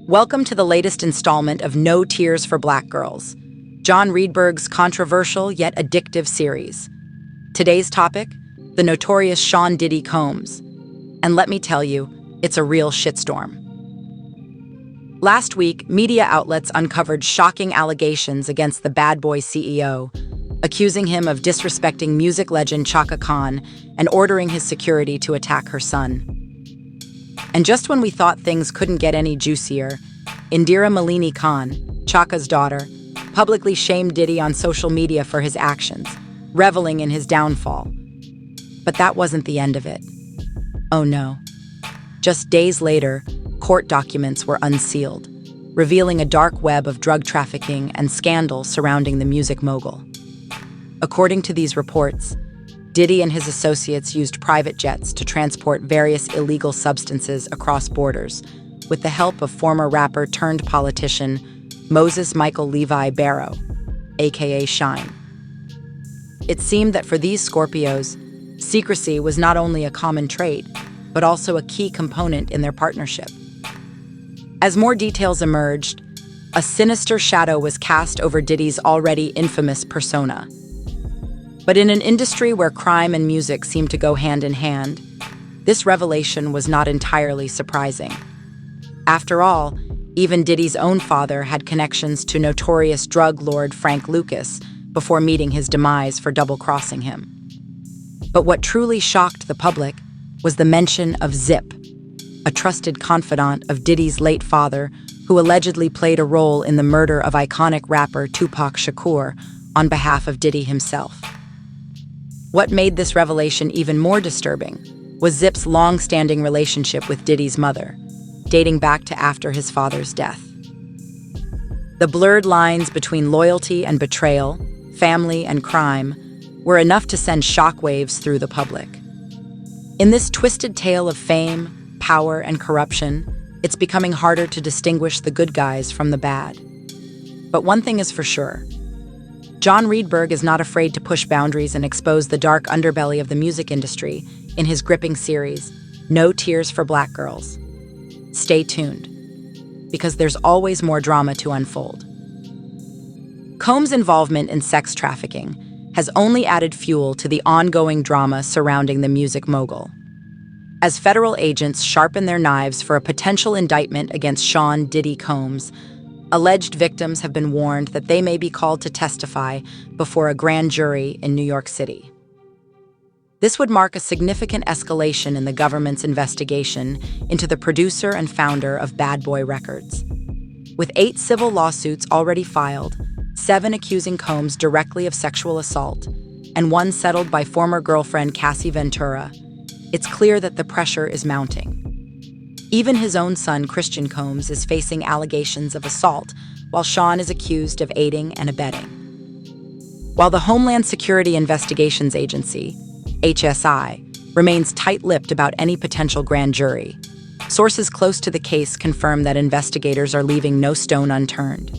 Welcome to the latest installment of No Tears for Black Girls, John Reedberg's controversial yet addictive series. Today's topic, the notorious Sean Diddy Combs. And let me tell you, it's a real shitstorm. Last week, media outlets uncovered shocking allegations against the Bad Boy CEO, accusing him of disrespecting music legend Chaka Khan and ordering his security to attack her son. And just when we thought things couldn't get any juicier, Indira Malini Khan, Chaka's daughter, publicly shamed Diddy on social media for his actions, reveling in his downfall. But that wasn't the end of it. Oh no. Just days later, court documents were unsealed, revealing a dark web of drug trafficking and scandal surrounding the music mogul. According to these reports, Diddy and his associates used private jets to transport various illegal substances across borders, with the help of former rapper turned politician Moses Michael Levi Barrow, aka Shine. It seemed that for these Scorpios, secrecy was not only a common trait, but also a key component in their partnership. As more details emerged, a sinister shadow was cast over Diddy's already infamous persona. But in an industry where crime and music seem to go hand in hand, this revelation was not entirely surprising. After all, even Diddy's own father had connections to notorious drug lord Frank Lucas before meeting his demise for double-crossing him. But what truly shocked the public was the mention of Zip, a trusted confidant of Diddy's late father who allegedly played a role in the murder of iconic rapper Tupac Shakur on behalf of Diddy himself. What made this revelation even more disturbing was Zip's long-standing relationship with Diddy's mother, dating back to after his father's death. The blurred lines between loyalty and betrayal, family and crime, were enough to send shockwaves through the public. In this twisted tale of fame, power, and corruption, it's becoming harder to distinguish the good guys from the bad. But one thing is for sure. John Reedberg is not afraid to push boundaries and expose the dark underbelly of the music industry in his gripping series, No Tears for Black Girls. Stay tuned, because there's always more drama to unfold. Combs' involvement in sex trafficking has only added fuel to the ongoing drama surrounding the music mogul. As federal agents sharpen their knives for a potential indictment against Sean Diddy Combs, alleged victims have been warned that they may be called to testify before a grand jury in New York City. This would mark a significant escalation in the government's investigation into the producer and founder of Bad Boy Records. With 8 civil lawsuits already filed, 7 accusing Combs directly of sexual assault, and 1 settled by former girlfriend Cassie Ventura, it's clear that the pressure is mounting. Even his own son, Christian Combs, is facing allegations of assault, while Sean is accused of aiding and abetting. While the Homeland Security Investigations Agency, HSI, remains tight-lipped about any potential grand jury, sources close to the case confirm that investigators are leaving no stone unturned.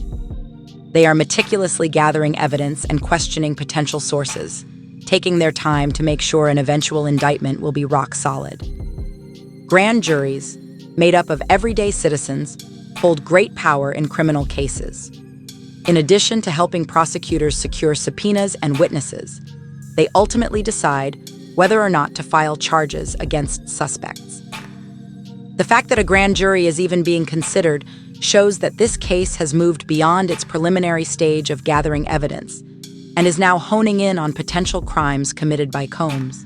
They are meticulously gathering evidence and questioning potential sources, taking their time to make sure an eventual indictment will be rock solid. Grand juries, made up of everyday citizens, hold great power in criminal cases. In addition to helping prosecutors secure subpoenas and witnesses, they ultimately decide whether or not to file charges against suspects. The fact that a grand jury is even being considered shows that this case has moved beyond its preliminary stage of gathering evidence and is now honing in on potential crimes committed by Combs.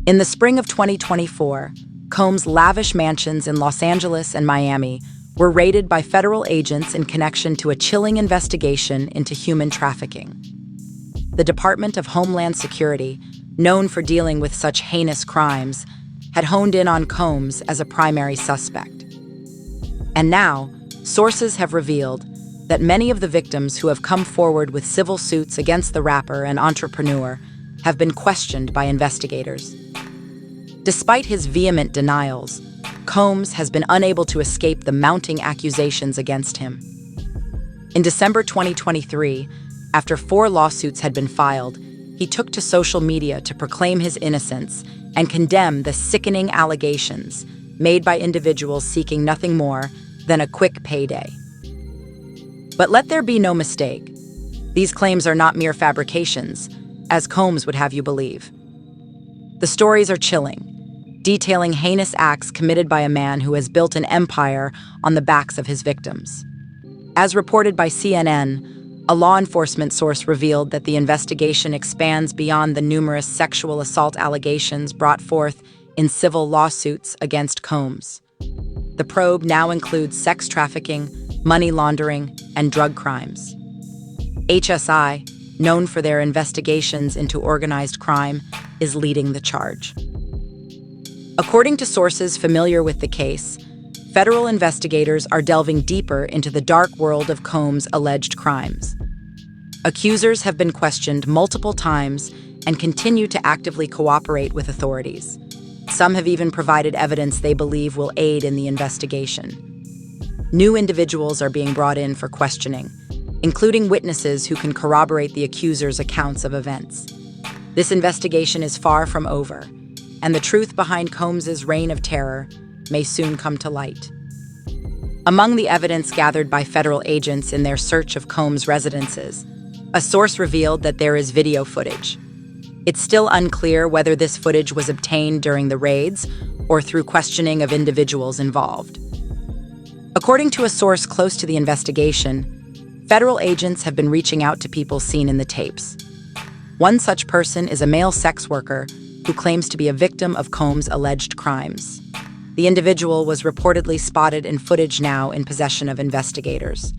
In the spring of 2024, Combs' lavish mansions in Los Angeles and Miami were raided by federal agents in connection to a chilling investigation into human trafficking. The Department of Homeland Security, known for dealing with such heinous crimes, had honed in on Combs as a primary suspect. And now, sources have revealed that many of the victims who have come forward with civil suits against the rapper and entrepreneur have been questioned by investigators. Despite his vehement denials, Combs has been unable to escape the mounting accusations against him. In December 2023, after 4 lawsuits had been filed, he took to social media to proclaim his innocence and condemn the sickening allegations made by individuals seeking nothing more than a quick payday. But let there be no mistake. These claims are not mere fabrications, as Combs would have you believe. The stories are chilling, detailing heinous acts committed by a man who has built an empire on the backs of his victims. As reported by CNN, a law enforcement source revealed that the investigation expands beyond the numerous sexual assault allegations brought forth in civil lawsuits against Combs. The probe now includes sex trafficking, money laundering, and drug crimes. HSI, known for their investigations into organized crime, is leading the charge. According to sources familiar with the case, federal investigators are delving deeper into the dark world of Combs' alleged crimes. Accusers have been questioned multiple times and continue to actively cooperate with authorities. Some have even provided evidence they believe will aid in the investigation. New individuals are being brought in for questioning, including witnesses who can corroborate the accusers' accounts of events. This investigation is far from over, and the truth behind Combs' reign of terror may soon come to light. Among the evidence gathered by federal agents in their search of Combs' residences, a source revealed that there is video footage. It's still unclear whether this footage was obtained during the raids or through questioning of individuals involved. According to a source close to the investigation, federal agents have been reaching out to people seen in the tapes. One such person is a male sex worker who claims to be a victim of Combs' alleged crimes. The individual was reportedly spotted in footage now in possession of investigators.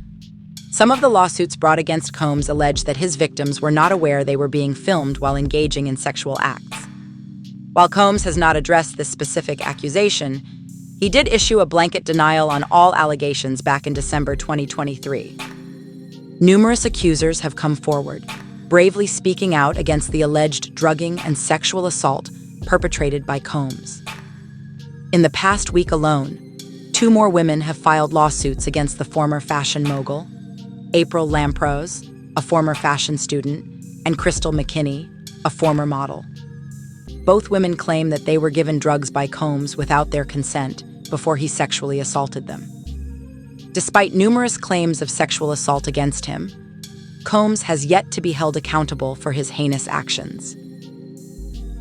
Some of the lawsuits brought against Combs allege that his victims were not aware they were being filmed while engaging in sexual acts. While Combs has not addressed this specific accusation, he did issue a blanket denial on all allegations back in December 2023. Numerous accusers have come forward, bravely speaking out against the alleged drugging and sexual assault perpetrated by Combs. In the past week alone, 2 more women have filed lawsuits against the former fashion mogul, April Lamprose, a former fashion student, and Crystal McKinney, a former model. Both women claim that they were given drugs by Combs without their consent before he sexually assaulted them. Despite numerous claims of sexual assault against him, Combs has yet to be held accountable for his heinous actions.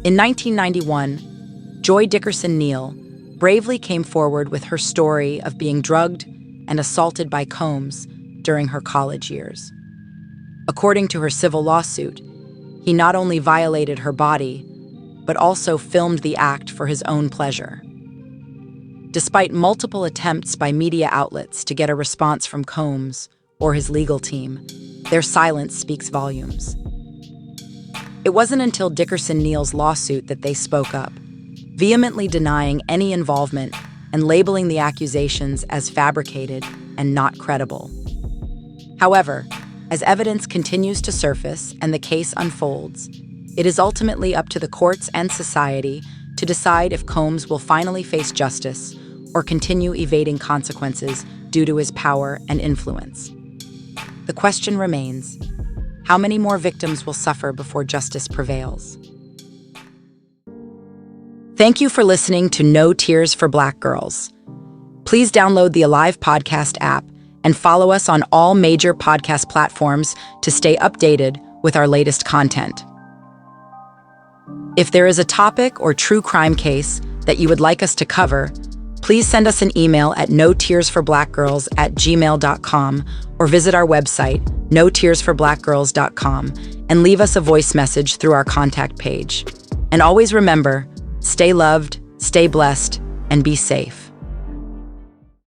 In 1991, Joy Dickerson Neal bravely came forward with her story of being drugged and assaulted by Combs during her college years. According to her civil lawsuit, he not only violated her body, but also filmed the act for his own pleasure. Despite multiple attempts by media outlets to get a response from Combs or his legal team, their silence speaks volumes. It wasn't until Dickerson Neal's lawsuit that they spoke up, vehemently denying any involvement and labeling the accusations as fabricated and not credible. However, as evidence continues to surface and the case unfolds, it is ultimately up to the courts and society to decide if Combs will finally face justice or continue evading consequences due to his power and influence. The question remains, how many more victims will suffer before justice prevails? Thank you for listening to No Tears for Black Girls. Please download the Alive Podcast app and follow us on all major podcast platforms to stay updated with our latest content. If there is a topic or true crime case that you would like us to cover, please send us an email at notearsforblackgirls@gmail.com or visit our website, notearsforblackgirls.com, and leave us a voice message through our contact page. And always remember, stay loved, stay blessed, and be safe.